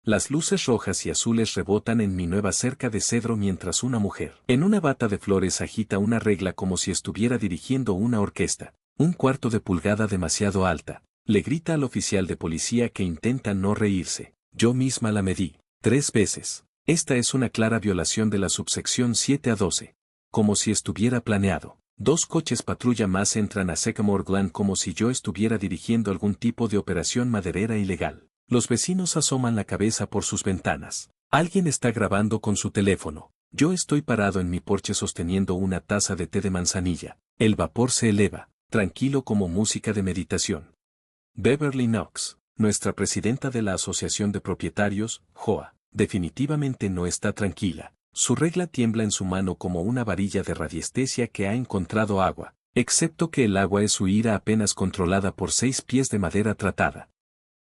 Las luces rojas y azules rebotan en mi nueva cerca de cedro mientras una mujer, en una bata de flores, agita una regla como si estuviera dirigiendo una orquesta. Un cuarto de pulgada demasiado alta. Le grita al oficial de policía que intenta no reírse. Yo misma la medí 3 veces. Esta es una clara violación de la subsección 7 a 12. Como si estuviera planeado. 2 coches patrulla más entran a Sycamore Glen como si yo estuviera dirigiendo algún tipo de operación maderera ilegal. Los vecinos asoman la cabeza por sus ventanas. Alguien está grabando con su teléfono. Yo estoy parado en mi porche sosteniendo una taza de té de manzanilla. El vapor se eleva, tranquilo como música de meditación. Beverly Knox, nuestra presidenta de la Asociación de Propietarios, JOA, definitivamente no está tranquila. Su regla tiembla en su mano como una varilla de radiestesia que ha encontrado agua, excepto que el agua es su ira apenas controlada por 6 pies de madera tratada.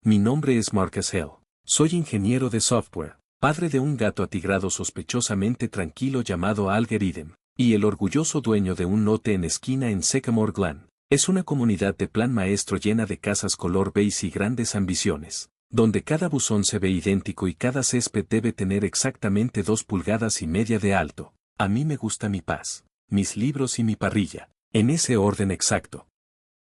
Mi nombre es Marcus Hill. Soy ingeniero de software, padre de un gato atigrado sospechosamente tranquilo llamado Alger Eden, y el orgulloso dueño de un lote en esquina en Sycamore Glen. Es una comunidad de plan maestro llena de casas color beige y grandes ambiciones, donde cada buzón se ve idéntico y cada césped debe tener exactamente 2,5 pulgadas de alto. A mí me gusta mi paz, mis libros y mi parrilla, en ese orden exacto.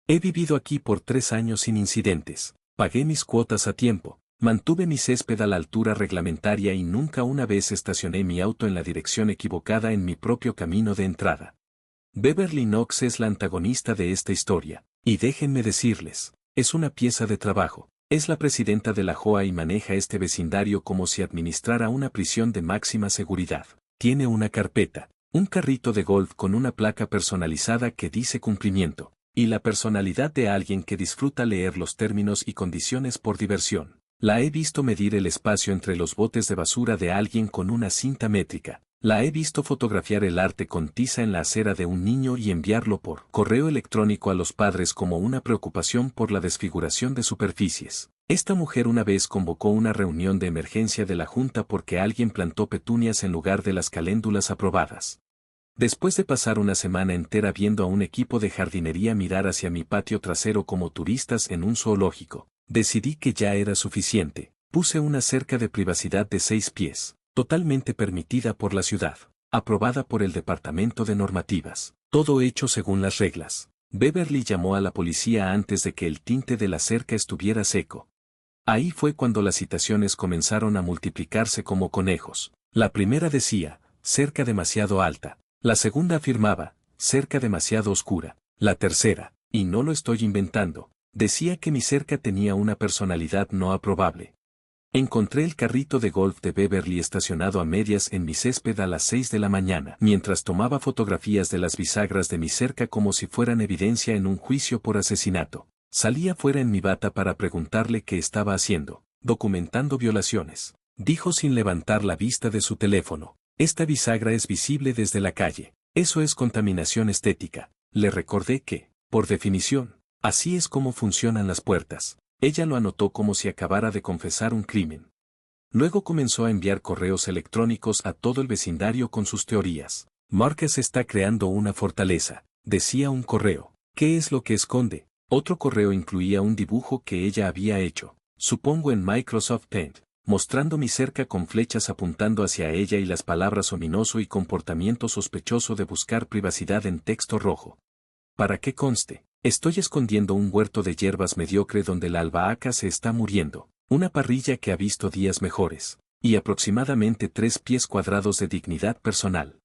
He vivido aquí por 3 años sin incidentes. Pagué mis cuotas a tiempo, mantuve mi césped a la altura reglamentaria y nunca una vez estacioné mi auto en la dirección equivocada en mi propio camino de entrada. Beverly Knox es la antagonista de esta historia, y déjenme decirles, es una pieza de trabajo. Es la presidenta de la JOA y maneja este vecindario como si administrara una prisión de máxima seguridad. Tiene una carpeta, un carrito de golf con una placa personalizada que dice cumplimiento. Y la personalidad de alguien que disfruta leer los términos y condiciones por diversión. La he visto medir el espacio entre los botes de basura de alguien con una cinta métrica. La he visto fotografiar el arte con tiza en la acera de un niño y enviarlo por correo electrónico a los padres como una preocupación por la desfiguración de superficies. Esta mujer una vez convocó una reunión de emergencia de la junta porque alguien plantó petunias en lugar de las caléndulas aprobadas. Después de pasar una semana entera viendo a un equipo de jardinería mirar hacia mi patio trasero como turistas en un zoológico, decidí que ya era suficiente. Puse una cerca de privacidad de 6 pies, totalmente permitida por la ciudad, aprobada por el Departamento de Normativas, todo hecho según las reglas. Beverly llamó a la policía antes de que el tinte de la cerca estuviera seco. Ahí fue cuando las citaciones comenzaron a multiplicarse como conejos. La primera decía, cerca demasiado alta. La segunda afirmaba, cerca demasiado oscura. La tercera, y no lo estoy inventando, decía que mi cerca tenía una personalidad no aprobable. Encontré el carrito de golf de Beverly estacionado a medias en mi césped a las 6 de la mañana, mientras tomaba fotografías de las bisagras de mi cerca como si fueran evidencia en un juicio por asesinato. Salí afuera en mi bata para preguntarle qué estaba haciendo. Documentando violaciones, dijo sin levantar la vista de su teléfono. Esta bisagra es visible desde la calle. Eso es contaminación estética. Le recordé que, por definición, así es como funcionan las puertas. Ella lo anotó como si acabara de confesar un crimen. Luego comenzó a enviar correos electrónicos a todo el vecindario con sus teorías. Marcus está creando una fortaleza, decía un correo. ¿Qué es lo que esconde? Otro correo incluía un dibujo que ella había hecho, supongo en Microsoft Paint, mostrando mi cerca con flechas apuntando hacia ella y las palabras ominoso y comportamiento sospechoso de buscar privacidad en texto rojo. Para que conste, estoy escondiendo un huerto de hierbas mediocre donde la albahaca se está muriendo, una parrilla que ha visto días mejores, y aproximadamente 3 pies cuadrados de dignidad personal.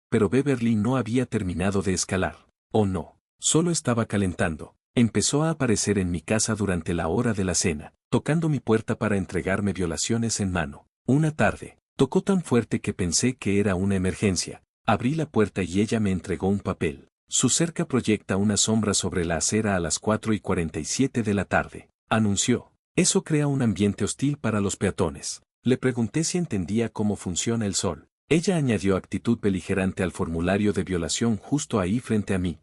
Pero Beverly no había terminado de escalar. Oh no, solo estaba calentando. Empezó a aparecer en mi casa durante la hora de la cena, tocando mi puerta para entregarme violaciones en mano. Una tarde, tocó tan fuerte que pensé que era una emergencia. Abrí la puerta y ella me entregó un papel. Su cerca proyecta una sombra sobre la acera a las 4:47 de la tarde, anunció. Eso crea un ambiente hostil para los peatones. Le pregunté si entendía cómo funciona el sol. Ella añadió actitud beligerante al formulario de violación justo ahí frente a mí.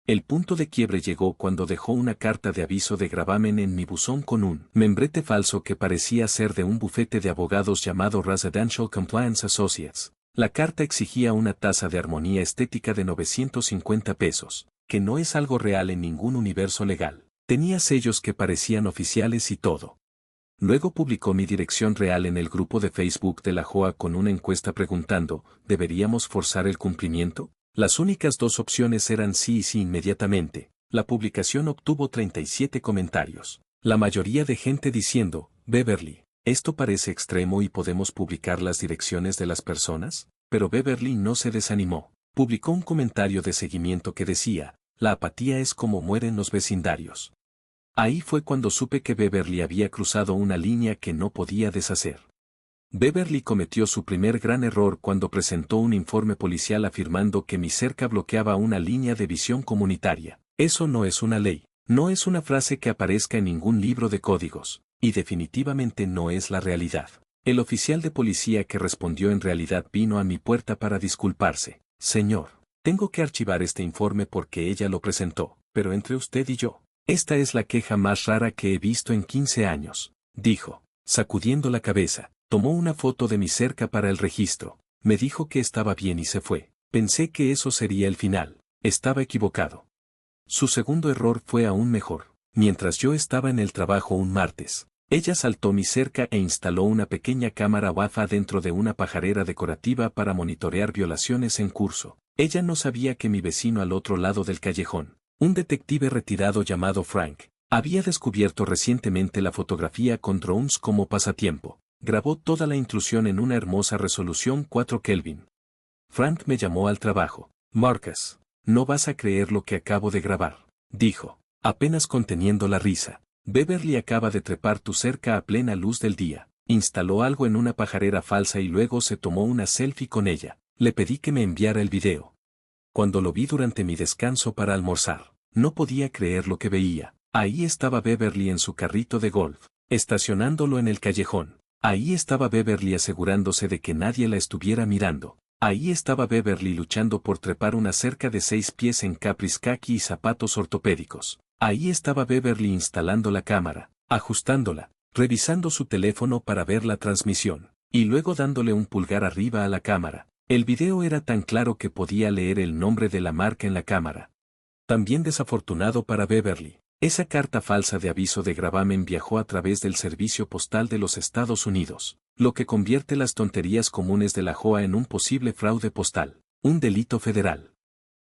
El punto de quiebre llegó cuando dejó una carta de aviso de gravamen en mi buzón con un membrete falso que parecía ser de un bufete de abogados llamado Residential Compliance Associates. La carta exigía una tasa de armonía estética de 950 pesos, que no es algo real en ningún universo legal. Tenía sellos que parecían oficiales y todo. Luego publicó mi dirección real en el grupo de Facebook de la JOA con una encuesta preguntando, ¿deberíamos forzar el cumplimiento? Las únicas dos opciones eran sí y sí inmediatamente. La publicación obtuvo 37 comentarios. La mayoría de gente diciendo, Beverly, esto parece extremo y podemos publicar las direcciones de las personas, pero Beverly no se desanimó. Publicó un comentario de seguimiento que decía, la apatía es como mueren los vecindarios. Ahí fue cuando supe que Beverly había cruzado una línea que no podía deshacer. Beverly cometió su primer gran error cuando presentó un informe policial afirmando que mi cerca bloqueaba una línea de visión comunitaria. Eso no es una ley, no es una frase que aparezca en ningún libro de códigos, y definitivamente no es la realidad. El oficial de policía que respondió en realidad vino a mi puerta para disculparse. Señor, tengo que archivar este informe porque ella lo presentó, pero entre usted y yo, esta es la queja más rara que he visto en 15 años, dijo, sacudiendo la cabeza. Tomó una foto de mi cerca para el registro, me dijo que estaba bien y se fue. Pensé que eso sería el final, estaba equivocado. Su segundo error fue aún mejor. Mientras yo estaba en el trabajo un martes, ella saltó mi cerca e instaló una pequeña cámara WAFA dentro de una pajarera decorativa para monitorear violaciones en curso. Ella no sabía que mi vecino al otro lado del callejón, un detective retirado llamado Frank, había descubierto recientemente la fotografía con drones como pasatiempo. Grabó toda la intrusión en una hermosa resolución 4 Kelvin. Frank me llamó al trabajo. Marcus, no vas a creer lo que acabo de grabar, dijo, apenas conteniendo la risa. Beverly acaba de trepar tu cerca a plena luz del día. Instaló algo en una pajarera falsa y luego se tomó una selfie con ella. Le pedí que me enviara el video. Cuando lo vi durante mi descanso para almorzar, no podía creer lo que veía. Ahí estaba Beverly en su carrito de golf, estacionándolo en el callejón. Ahí estaba Beverly asegurándose de que nadie la estuviera mirando. Ahí estaba Beverly luchando por trepar una cerca de 6 pies en capris khaki y zapatos ortopédicos. Ahí estaba Beverly instalando la cámara, ajustándola, revisando su teléfono para ver la transmisión, y luego dándole un pulgar arriba a la cámara. El video era tan claro que podía leer el nombre de la marca en la cámara. También desafortunado para Beverly. Esa carta falsa de aviso de gravamen viajó a través del Servicio Postal de los Estados Unidos, lo que convierte las tonterías comunes de la JOA en un posible fraude postal, un delito federal.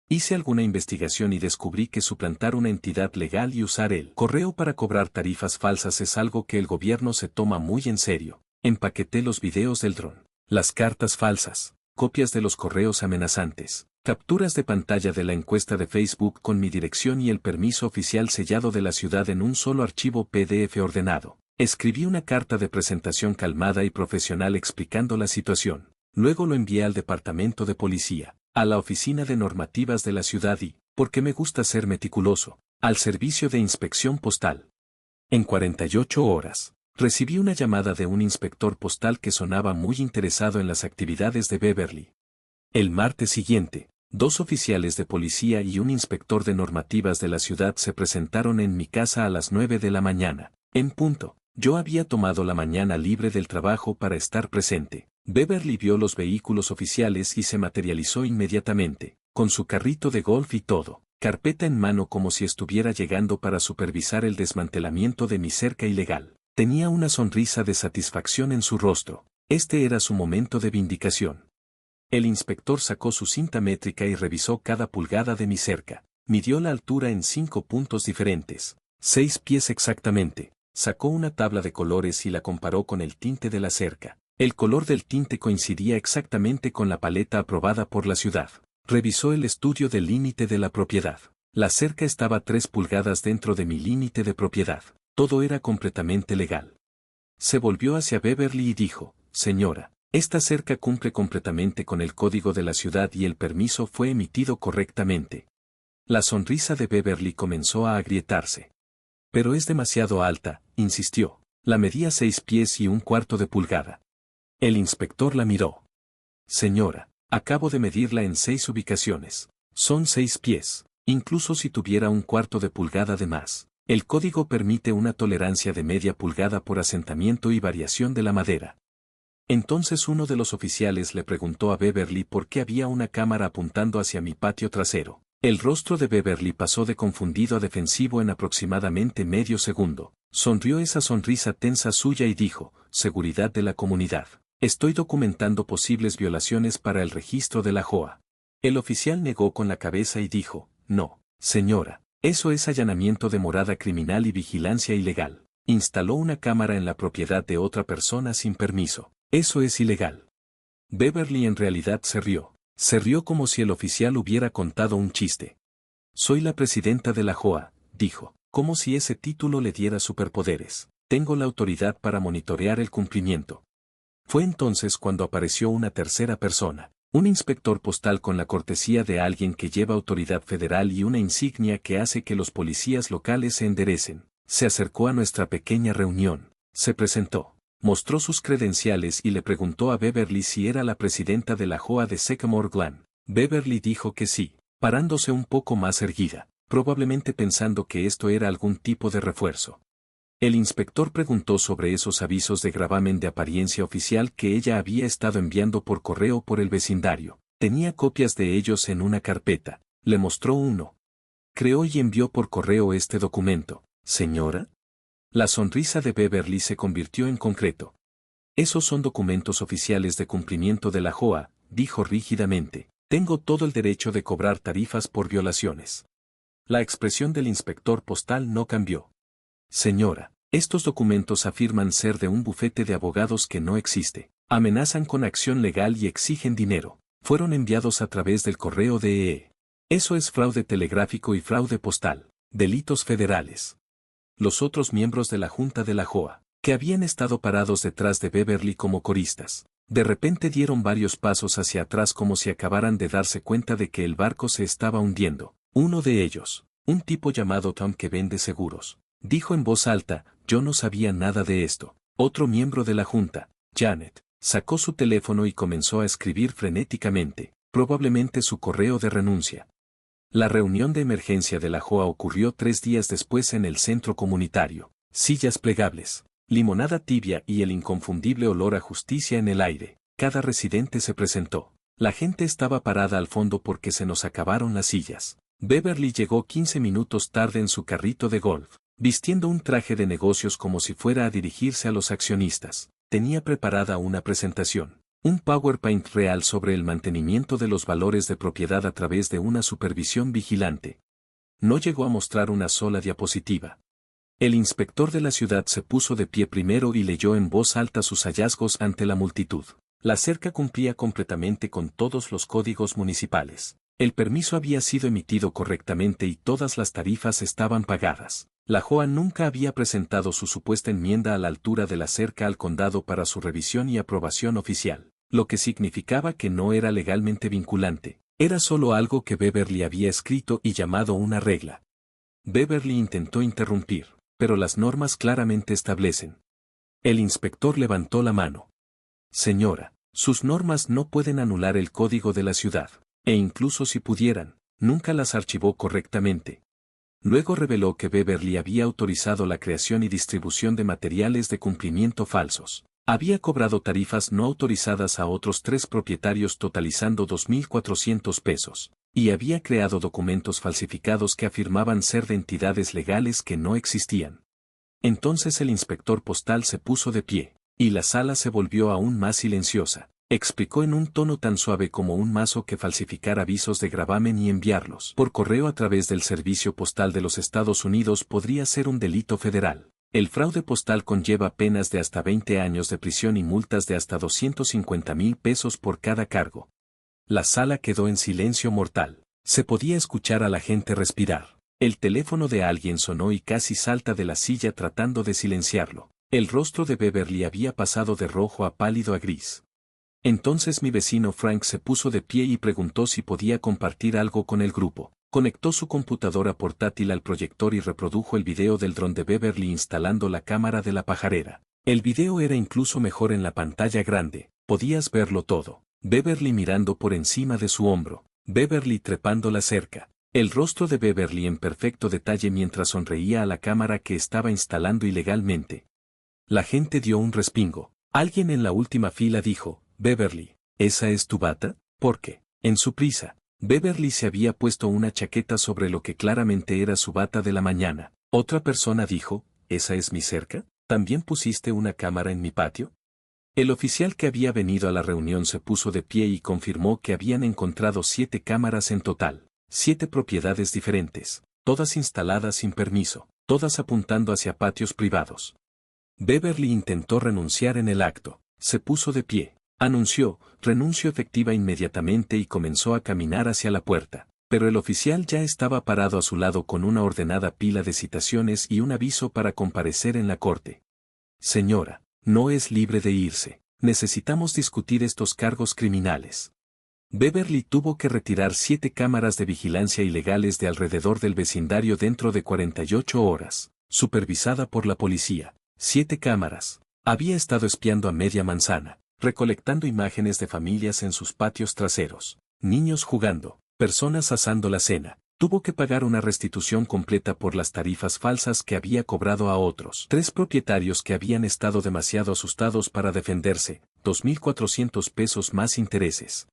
Hice alguna investigación y descubrí que suplantar una entidad legal y usar el correo para cobrar tarifas falsas es algo que el gobierno se toma muy en serio. Empaqueté los videos del dron, las cartas falsas, copias de los correos amenazantes, capturas de pantalla de la encuesta de Facebook con mi dirección y el permiso oficial sellado de la ciudad en un solo archivo PDF ordenado. Escribí una carta de presentación calmada y profesional explicando la situación. Luego lo envié al departamento de policía, a la oficina de normativas de la ciudad y, porque me gusta ser meticuloso, al servicio de inspección postal. En 48 horas, recibí una llamada de un inspector postal que sonaba muy interesado en las actividades de Beverly. El martes siguiente, 2 oficiales de policía y un inspector de normativas de la ciudad se presentaron en mi casa a las 9 de la mañana. En punto, yo había tomado la mañana libre del trabajo para estar presente. Beverly vio los vehículos oficiales y se materializó inmediatamente, con su carrito de golf y todo, carpeta en mano como si estuviera llegando para supervisar el desmantelamiento de mi cerca ilegal. Tenía una sonrisa de satisfacción en su rostro. Este era su momento de vindicación. El inspector sacó su cinta métrica y revisó cada pulgada de mi cerca. Midió la altura en 5 puntos diferentes, 6 pies exactamente. Sacó una tabla de colores y la comparó con el tinte de la cerca. El color del tinte coincidía exactamente con la paleta aprobada por la ciudad. Revisó el estudio del límite de la propiedad. La cerca estaba 3 pulgadas dentro de mi límite de propiedad. Todo era completamente legal. Se volvió hacia Beverly y dijo, señora, esta cerca cumple completamente con el código de la ciudad y el permiso fue emitido correctamente. La sonrisa de Beverly comenzó a agrietarse. Pero es demasiado alta, insistió. La medía 6 pies y 1/4 de pulgada. El inspector la miró. Señora, acabo de medirla en 6 ubicaciones. Son 6 pies, incluso si tuviera 1/4 de pulgada de más. El código permite una tolerancia de media pulgada por asentamiento y variación de la madera. Entonces uno de los oficiales le preguntó a Beverly por qué había una cámara apuntando hacia mi patio trasero. El rostro de Beverly pasó de confundido a defensivo en aproximadamente medio segundo. Sonrió esa sonrisa tensa suya y dijo, seguridad de la comunidad. Estoy documentando posibles violaciones para el registro de la JOA. El oficial negó con la cabeza y dijo, no, señora, eso es allanamiento de morada criminal y vigilancia ilegal. Instaló una cámara en la propiedad de otra persona sin permiso. Eso es ilegal. Beverly en realidad se rió. Se rió como si el oficial hubiera contado un chiste. Soy la presidenta de la JOA, dijo, como si ese título le diera superpoderes. Tengo la autoridad para monitorear el cumplimiento. Fue entonces cuando apareció una tercera persona, un inspector postal con la cortesía de alguien que lleva autoridad federal y una insignia que hace que los policías locales se enderecen. Se acercó a nuestra pequeña reunión, se presentó, mostró sus credenciales y le preguntó a Beverly si era la presidenta de la JOA de Sycamore Glen. Beverly dijo que sí, parándose un poco más erguida, probablemente pensando que esto era algún tipo de refuerzo. El inspector preguntó sobre esos avisos de gravamen de apariencia oficial que ella había estado enviando por correo por el vecindario. Tenía copias de ellos en una carpeta. Le mostró uno. Creó y envió por correo este documento. ¿Señora? La sonrisa de Beverly se convirtió en concreto. Esos son documentos oficiales de cumplimiento de la JOA, dijo rígidamente. Tengo todo el derecho de cobrar tarifas por violaciones. La expresión del inspector postal no cambió. Señora, estos documentos afirman ser de un bufete de abogados que no existe. Amenazan con acción legal y exigen dinero. Fueron enviados a través del correo de EE. Eso es fraude telegráfico y fraude postal. Delitos federales. Los otros miembros de la Junta de la JOA, que habían estado parados detrás de Beverly como coristas, de repente dieron varios pasos hacia atrás como si acabaran de darse cuenta de que el barco se estaba hundiendo. Uno de ellos, un tipo llamado Tom que vende seguros, dijo en voz alta, yo no sabía nada de esto. Otro miembro de la junta, Janet, sacó su teléfono y comenzó a escribir frenéticamente, probablemente su correo de renuncia. La reunión de emergencia de la JOA ocurrió 3 días después en el centro comunitario. Sillas plegables, limonada tibia y el inconfundible olor a justicia en el aire. Cada residente se presentó. La gente estaba parada al fondo porque se nos acabaron las sillas. Beverly llegó 15 minutos tarde en su carrito de golf, vistiendo un traje de negocios como si fuera a dirigirse a los accionistas. Tenía preparada una presentación, un PowerPoint real sobre el mantenimiento de los valores de propiedad a través de una supervisión vigilante. No llegó a mostrar una sola diapositiva. El inspector de la ciudad se puso de pie primero y leyó en voz alta sus hallazgos ante la multitud. La cerca cumplía completamente con todos los códigos municipales. El permiso había sido emitido correctamente y todas las tarifas estaban pagadas. La JOA nunca había presentado su supuesta enmienda a la altura de la cerca al condado para su revisión y aprobación oficial, lo que significaba que no era legalmente vinculante. Era solo algo que Beverly había escrito y llamado una regla. Beverly intentó interrumpir, pero las normas claramente establecen. El inspector levantó la mano. Señora, sus normas no pueden anular el código de la ciudad, e incluso si pudieran, nunca las archivó correctamente. Luego reveló que Beverly había autorizado la creación y distribución de materiales de cumplimiento falsos. Había cobrado tarifas no autorizadas a otros 3 propietarios totalizando $2,400, y había creado documentos falsificados que afirmaban ser de entidades legales que no existían. Entonces el inspector postal se puso de pie, y la sala se volvió aún más silenciosa. Explicó en un tono tan suave como un mazo que falsificar avisos de gravamen y enviarlos por correo a través del Servicio Postal de los Estados Unidos podría ser un delito federal. El fraude postal conlleva penas de hasta 20 años de prisión y multas de hasta $250,000 por cada cargo. La sala quedó en silencio mortal. Se podía escuchar a la gente respirar. El teléfono de alguien sonó y casi salta de la silla tratando de silenciarlo. El rostro de Beverly había pasado de rojo a pálido a gris. Entonces mi vecino Frank se puso de pie y preguntó si podía compartir algo con el grupo. Conectó su computadora portátil al proyector y reprodujo el video del dron de Beverly instalando la cámara de la pajarera. El video era incluso mejor en la pantalla grande, podías verlo todo. Beverly mirando por encima de su hombro, Beverly trepando la cerca. El rostro de Beverly en perfecto detalle mientras sonreía a la cámara que estaba instalando ilegalmente. La gente dio un respingo. Alguien en la última fila dijo, Beverly, ¿esa es tu bata? ¿Por qué? En su prisa, Beverly se había puesto una chaqueta sobre lo que claramente era su bata de la mañana. Otra persona dijo, ¿esa es mi cerca? ¿También pusiste una cámara en mi patio? El oficial que había venido a la reunión se puso de pie y confirmó que habían encontrado 7 cámaras en total, 7 propiedades diferentes, todas instaladas sin permiso, todas apuntando hacia patios privados. Beverly intentó renunciar en el acto, se puso de pie, anunció, renuncio efectiva inmediatamente y comenzó a caminar hacia la puerta, pero el oficial ya estaba parado a su lado con una ordenada pila de citaciones y un aviso para comparecer en la corte. Señora, no es libre de irse, necesitamos discutir estos cargos criminales. Beverly tuvo que retirar 7 cámaras de vigilancia ilegales de alrededor del vecindario dentro de 48 horas, supervisada por la policía. 7 cámaras. Había estado espiando a media manzana, recolectando imágenes de familias en sus patios traseros, niños jugando, personas asando la cena. Tuvo que pagar una restitución completa por las tarifas falsas que había cobrado a otros 3 propietarios que habían estado demasiado asustados para defenderse, 2.400 pesos más intereses.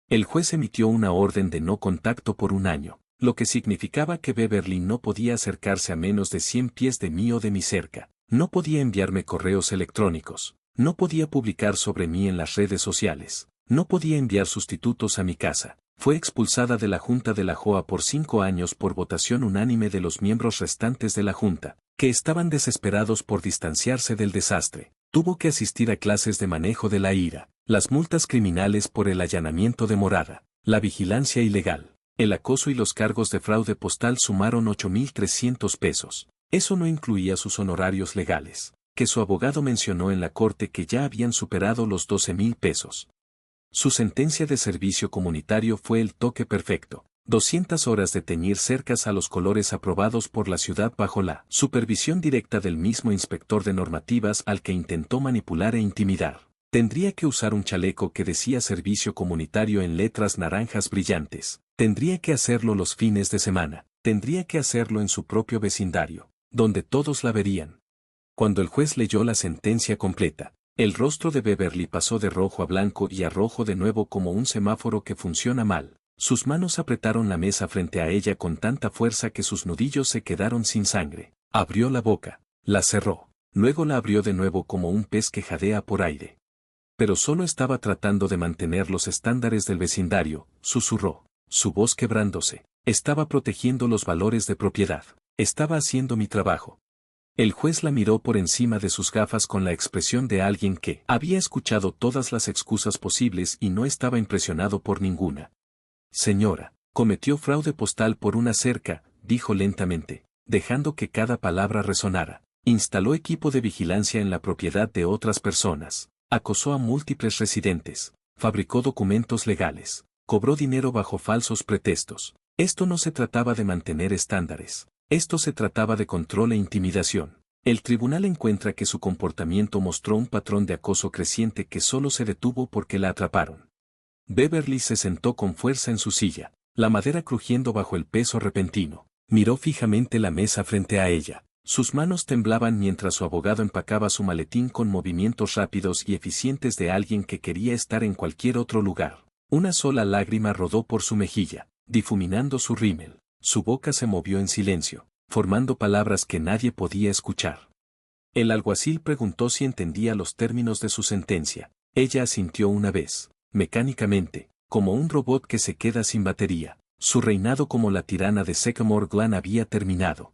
El juez emitió una orden de no contacto por un año, lo que significaba que Beverly no podía acercarse a menos de 100 pies de mí o de mi cerca, no podía enviarme correos electrónicos, no podía publicar sobre mí en las redes sociales, no podía enviar sustitutos a mi casa. Fue expulsada de la Junta de la JOA por 5 años por votación unánime de los miembros restantes de la Junta, que estaban desesperados por distanciarse del desastre. Tuvo que asistir a clases de manejo de la ira, las multas criminales por el allanamiento de morada, la vigilancia ilegal, el acoso y los cargos de fraude postal sumaron 8.300 pesos. Eso no incluía sus honorarios legales, que su abogado mencionó en la corte que ya habían superado los 12.000 pesos. Su sentencia de servicio comunitario fue el toque perfecto. 200 horas de teñir cercas a los colores aprobados por la ciudad bajo la supervisión directa del mismo inspector de normativas al que intentó manipular e intimidar. Tendría que usar un chaleco que decía servicio comunitario en letras naranjas brillantes. Tendría que hacerlo los fines de semana. Tendría que hacerlo en su propio vecindario, donde todos la verían. Cuando el juez leyó la sentencia completa, el rostro de Beverly pasó de rojo a blanco y a rojo de nuevo como un semáforo que funciona mal. Sus manos apretaron la mesa frente a ella con tanta fuerza que sus nudillos se quedaron sin sangre. Abrió la boca, la cerró, luego la abrió de nuevo como un pez que jadea por aire. Pero solo estaba tratando de mantener los estándares del vecindario, susurró, su voz quebrándose. Estaba protegiendo los valores de propiedad. Estaba haciendo mi trabajo. El juez la miró por encima de sus gafas con la expresión de alguien que había escuchado todas las excusas posibles y no estaba impresionado por ninguna. Señora, cometió fraude postal por una cerca, dijo lentamente, dejando que cada palabra resonara. Instaló equipo de vigilancia en la propiedad de otras personas. Acosó a múltiples residentes. Fabricó documentos legales. Cobró dinero bajo falsos pretextos. Esto no se trataba de mantener estándares. Esto se trataba de control e intimidación. El tribunal encuentra que su comportamiento mostró un patrón de acoso creciente que solo se detuvo porque la atraparon. Beverly se sentó con fuerza en su silla, la madera crujiendo bajo el peso repentino. Miró fijamente la mesa frente a ella. Sus manos temblaban mientras su abogado empacaba su maletín con movimientos rápidos y eficientes de alguien que quería estar en cualquier otro lugar. Una sola lágrima rodó por su mejilla, difuminando su rímel. Su boca se movió en silencio, formando palabras que nadie podía escuchar. El alguacil preguntó si entendía los términos de su sentencia. Ella asintió una vez, mecánicamente, como un robot que se queda sin batería. Su reinado como la tirana de Sycamore Glen había terminado.